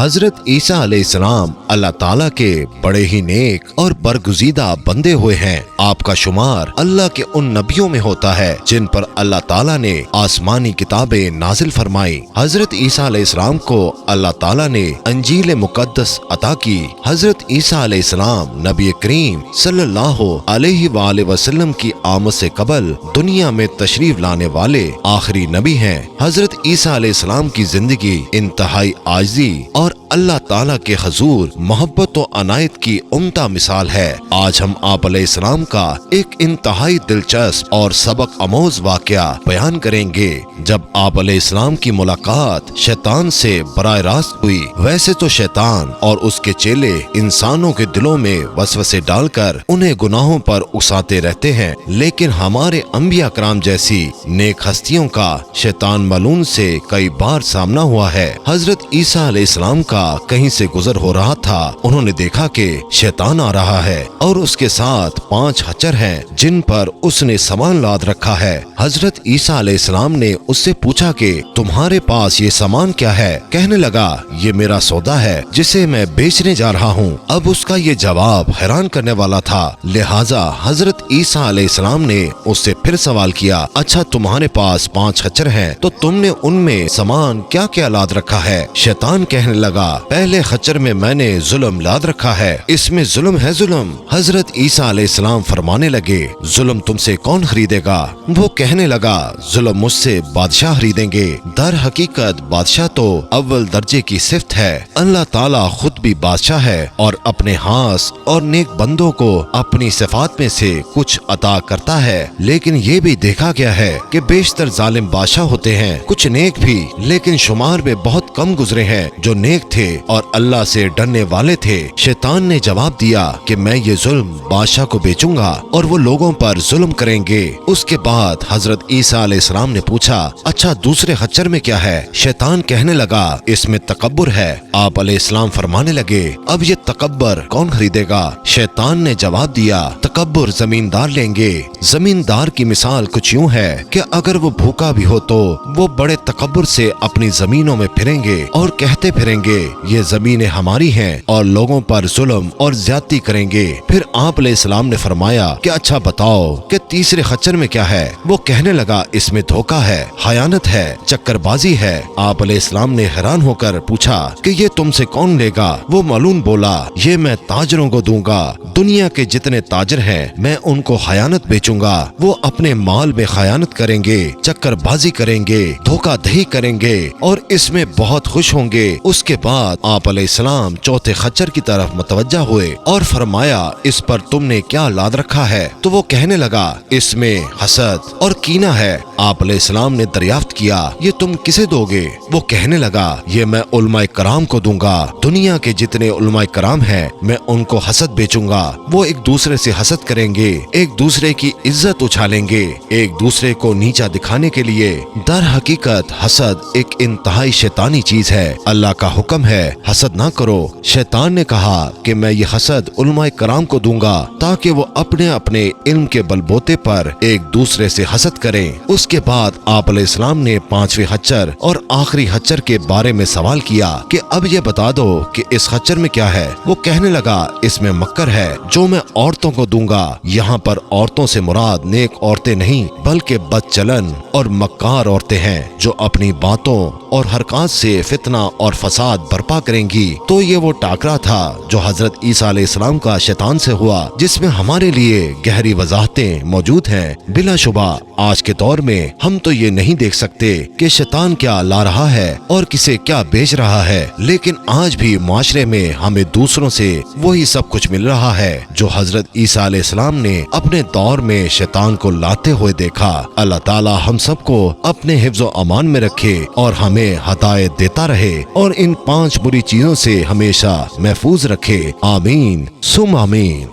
حضرت عیسیٰ علیہ السلام اللہ تعالیٰ کے بڑے ہی نیک اور برگزیدہ بندے ہوئے ہیں۔ آپ کا شمار اللہ کے ان نبیوں میں ہوتا ہے جن پر اللہ تعالیٰ نے آسمانی کتابیں نازل فرمائی۔ حضرت عیسیٰ علیہ السلام کو اللہ تعالیٰ نے انجیل مقدس عطا کی۔ حضرت عیسیٰ علیہ السلام نبی کریم صلی اللہ علیہ وآلہ وسلم کی آمد سے قبل دنیا میں تشریف لانے والے آخری نبی ہیں۔ حضرت عیسیٰ علیہ السلام کی زندگی انتہائی عاجزی اور اللہ تعالیٰ کے حضور محبت و عنایت کی عمدہ مثال ہے۔ آج ہم آپ علیہ السلام کا ایک انتہائی دلچسپ اور سبق آموز واقعہ بیان کریں گے۔ جب آپ علیہ السلام کی ملاقات شیطان سے براہ راست ہوئی، ویسے تو شیطان اور اس کے چیلے انسانوں کے دلوں میں وسوسے ڈال کر انہیں گناہوں پر اکساتے رہتے ہیں، لیکن ہمارے انبیاء کرام جیسی نیک ہستیوں کا شیطان ملعون سے کئی بار سامنا ہوا ہے۔ حضرت عیسیٰ علیہ السلام کا کہیں سے گزر ہو رہا تھا، انہوں نے دیکھا کہ شیطان آ رہا ہے اور اس کے ساتھ 5 خچر ہیں جن پر اس نے سامان لاد رکھا ہے۔ حضرت عیسیٰ علیہ السلام نے اس سے پوچھا کہ تمہارے پاس یہ سامان کیا ہے؟ کہنے لگا یہ میرا سودا ہے جسے میں بیچنے جا رہا ہوں۔ اب اس کا یہ جواب حیران کرنے والا تھا، لہٰذا حضرت عیسیٰ علیہ السلام نے اس سے پھر سوال کیا، اچھا تمہارے پاس 5 خچر ہیں تو تم نے ان میں سامان کیا کیا لاد رکھا ہے؟ شیطان کہنے لگا پہلے خچر میں میں نے ظلم لاد رکھا ہے، اس میں ظلم ہے ظلم۔ حضرت عیسیٰ علیہ السلام فرمانے لگے ظلم تم سے کون خریدے گا؟ وہ کہنے لگا ظلم مجھ سے بادشاہ خریدیں گے۔ در حقیقت بادشاہ تو اول درجے کی صفت ہے، اللہ تعالیٰ خود بھی بادشاہ ہے اور اپنے خاص اور نیک بندوں کو اپنی صفات میں سے کچھ عطا کرتا ہے، لیکن یہ بھی دیکھا گیا ہے کہ بیشتر ظالم بادشاہ ہوتے ہیں، کچھ نیک بھی، لیکن شمار میں بہت کم گزرے ہیں جو نیک تھے اور اللہ سے ڈرنے والے تھے۔ شیطان نے جواب دیا کہ میں یہ ظلم بادشاہ کو بیچوں گا اور وہ لوگوں پر ظلم کریں گے۔ اس کے بعد حضرت عیسیٰ علیہ السلام نے پوچھا اچھا دوسرے خچر میں کیا ہے؟ شیطان کہنے لگا اس میں تکبر ہے۔ آپ علیہ السلام فرمانے لگے اب یہ تکبر کون خریدے گا؟ شیطان نے جواب دیا تکبر زمیندار لیں گے۔ زمیندار کی مثال کچھ یوں ہے کہ اگر وہ بھوکا بھی ہو تو وہ بڑے تکبر سے اپنی زمینوں میں پھریں گے اور کہتے پھریں گے یہ زمینیں ہماری ہیں اور لوگوں پر ظلم اور زیادتی کریں گے۔ پھر آپ علیہ السلام نے فرمایا کہ اچھا بتاؤ کہ تیسرے خچر میں کیا ہے؟ وہ کہنے لگا اس میں دھوکہ ہے، خیانت ہے، چکر بازی ہے۔ آپ علیہ السلام نے حیران ہو کر پوچھا کہ یہ تم سے کون لے گا؟ وہ ملعون بولا یہ میں تاجروں کو دوں گا، دنیا کے جتنے تاجر ہیں میں ان کو خیانت بیچوں گا، وہ اپنے مال میں خیانت کریں گے، چکر بازی کریں گے، دھوکہ دہی کریں گے اور اس میں بہت خوش ہوں گے۔ اس کے بعد آپ علیہ السلام چوتھے خچر کی طرف متوجہ ہوئے اور فرمایا اس پر تم نے کیا لاد رکھا ہے؟ تو وہ کہنے لگا اس میں حسد اور کینہ ہے۔ آپ علیہ السلام نے دریافت کیا یہ تم کسے دو گے؟ وہ کہنے لگا یہ میں علماء کرام کو دوں گا، دنیا کے جتنے علماء کرام ہیں میں ان کو حسد بیچوں گا، وہ ایک دوسرے سے حسد کریں گے، ایک دوسرے کی عزت اچھالیں گے، ایک دوسرے کو نیچا دکھانے کے لیے۔ در حقیقت حسد ایک انتہائی شیطانی چیز ہے، اللہ کا حکم ہے حسد نہ کرو۔ شیطان نے کہا کہ میں یہ حسد علماء کرام کو دوں گا تاکہ وہ اپنے اپنے علم کے بلبوتے پر ایک دوسرے سے حسد کریں۔ اس کے بعد آپ علیہ السلام نے 5ویں خچر اور آخری خچر کے بارے میں سوال کیا کہ اب یہ بتا دو کہ اس خچر میں کیا ہے؟ وہ کہنے لگا اس میں مکر ہے جو میں عورتوں کو دوں گا۔ یہاں پر عورتوں سے مراد نیک عورتیں نہیں بلکہ بد چلن اور مکار عورتیں ہیں جو اپنی باتوں اور حرکات سے فتنہ اور فساد برپا کریں گی۔ تو یہ وہ ٹاکرا تھا جو حضرت عیسیٰ علیہ السلام کا شیطان سے ہوا، جس میں ہمارے لیے گہری وضاحتیں موجود ہیں۔ بلا شبہ آج کے دور میں ہم تو یہ نہیں دیکھ سکتے کہ شیطان کیا لا رہا ہے اور کسے کیا بیچ رہا ہے، لیکن آج بھی معاشرے میں ہمیں دوسروں سے وہی سب کچھ مل رہا ہے جو حضرت عیسیٰ علیہ السلام نے اپنے دور میں شیطان کو لاتے ہوئے دیکھا۔ اللہ تعالی ہم سب کو اپنے حفظ و امان میں رکھے اور ہمیں ہدایت دیتا رہے اور ان 5 بری چیزوں سے ہمیشہ محفوظ رکھے۔ آمین ثم آمین۔